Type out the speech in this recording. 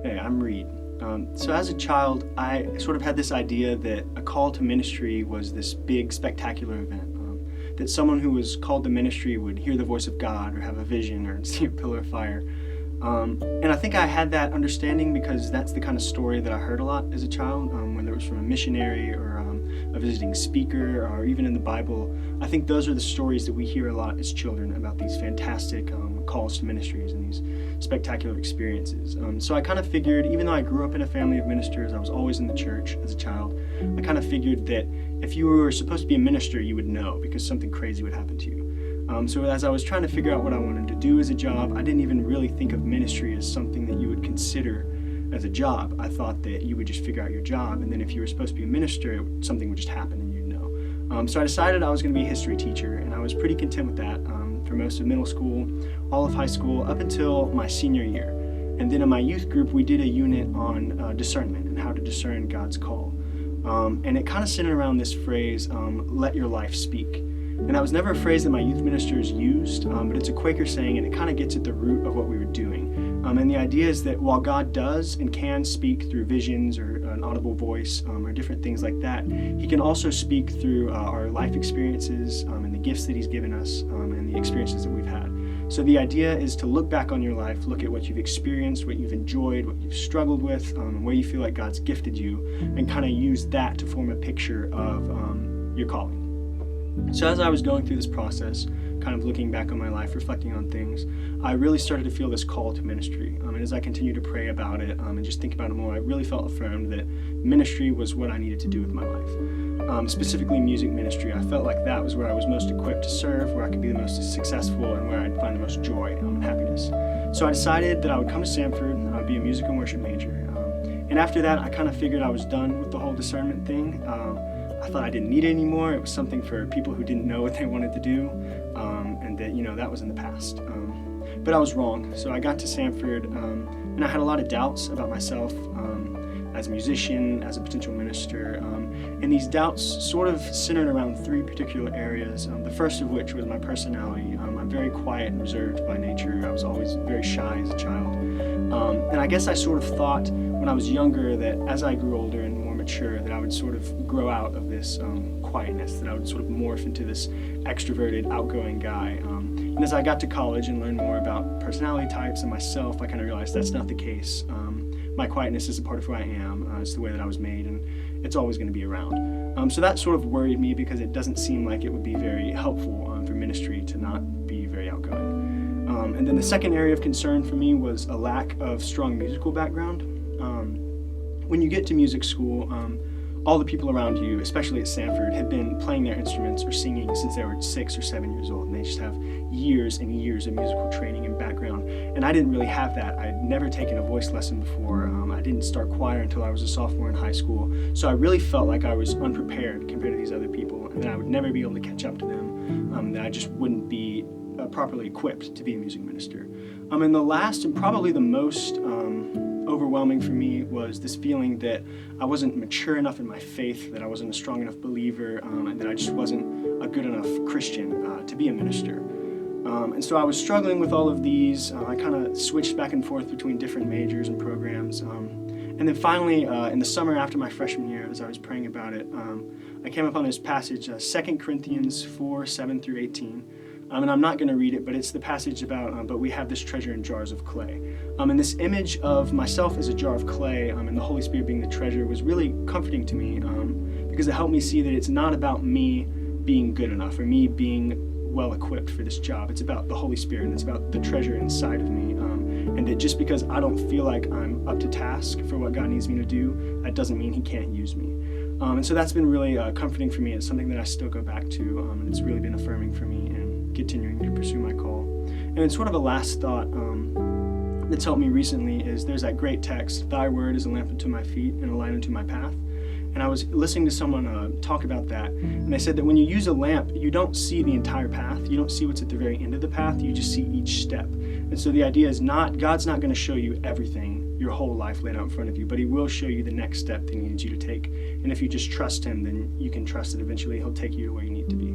Hey, I'm Reid. So as a child, I sort of had this idea that a call to ministry was this big, spectacular event. That someone who was called to ministry would hear the voice of God or have a vision or see a pillar of fire. And I think I had that understanding because that's the kind of story that I heard a lot as a child, whether it was from a missionary or a visiting speaker or even in the Bible. I think those are the stories that we hear a lot as children about these fantastic calls to ministries and these spectacular experiences. So I kind of figured, even though I grew up in a family of ministers, I was always in the church as a child, I kind of figured that if you were supposed to be a minister, you would know because something crazy would happen to you. So as I was trying to figure out what I wanted to do as a job, I didn't even really think of ministry as something that you would consider as a job. I thought that you would just figure out your job, and then if you were supposed to be a minister, something would just happen and you'd know. So I decided I was going to be a history teacher, and I was pretty content with that for most of middle school, all of high school, up until my senior year. And then in my youth group, we did a unit on discernment and how to discern God's call. And it kind of centered around this phrase, let your life speak. And that was never a phrase that my youth ministers used, but it's a Quaker saying, and it kind of gets at the root of what we were doing. And the idea is that while God does and can speak through visions or an audible voice or different things like that, He can also speak through our life experiences and the gifts that He's given us and the experiences that we've had. So the idea is to look back on your life, look at what you've experienced, what you've enjoyed, what you've struggled with, where you feel like God's gifted you, and kind of use that to form a picture of your calling. So as I was going through this process, kind of looking back on my life, reflecting on things, I really started to feel this call to ministry. And as I continued to pray about it and just think about it more, I really felt affirmed that ministry was what I needed to do with my life. Specifically music ministry. I felt like that was where I was most equipped to serve, where I could be the most successful, and where I'd find the most joy and happiness. So I decided that I would come to Samford, I would be a music and worship major. And after that, I kind of figured I was done with the whole discernment thing. I thought I didn't need it anymore. It was something for people who didn't know what they wanted to do, and that, that was in the past. But I was wrong. So I got to Samford, and I had a lot of doubts about myself as a musician, as a potential minister, and these doubts sort of centered around three particular areas, the first of which was my personality. I'm very quiet and reserved by nature. I was always very shy as a child. And I guess I sort of thought when I was younger that as I grew older and more mature, that I would sort of grow out of this quietness, that I would sort of morph into this extroverted, outgoing guy. And as I got to college and learned more about personality types and myself, I kind of realized that's not the case. My quietness is a part of who I am. It's the way that I was made, and it's always going to be around. So that sort of worried me because it doesn't seem like it would be very helpful for ministry to not be very outgoing. And then the second area of concern for me was a lack of strong musical background. When you get to music school, all the people around you, especially at Samford, have been playing their instruments or singing since they were 6 or 7 years old, and they just have years and years of musical training and background. And I didn't really have that. I'd never taken a voice lesson before. I didn't start choir until I was a sophomore in high school. So I really felt like I was unprepared compared to these other people, and that I would never be able to catch up to them, that I just wouldn't be properly equipped to be a music minister. And the last and probably the most overwhelming for me was this feeling that I wasn't mature enough in my faith, that I wasn't a strong enough believer, and that I just wasn't a good enough Christian to be a minister. And so I was struggling with all of these. I kind of switched back and forth between different majors and programs. And then finally, in the summer after my freshman year, as I was praying about it, I came upon this passage, 2 Corinthians 4, 7 through 18. And I'm not going to read it, but it's the passage about, but we have this treasure in jars of clay. And this image of myself as a jar of clay and the Holy Spirit being the treasure was really comforting to me because it helped me see that it's not about me being good enough or me being well equipped for this job. It's about the Holy Spirit, and it's about the treasure inside of me. And that just because I don't feel like I'm up to task for what God needs me to do, that doesn't mean He can't use me. And so that's been really comforting for me. It's something that I still go back to, and it's really been affirming for me and continuing to pursue my call. And it's sort of a last thought that's helped me recently is there's that great text, "Thy word is a lamp unto my feet and a light unto my path." And I was listening to someone talk about that, and they said that when you use a lamp, you don't see the entire path. You don't see what's at the very end of the path. You just see each step. And so the idea is God's not going to show you everything, your whole life laid out in front of you, but He will show you the next step that He needs you to take. And if you just trust Him, then you can trust that eventually He'll take you to where you need to be.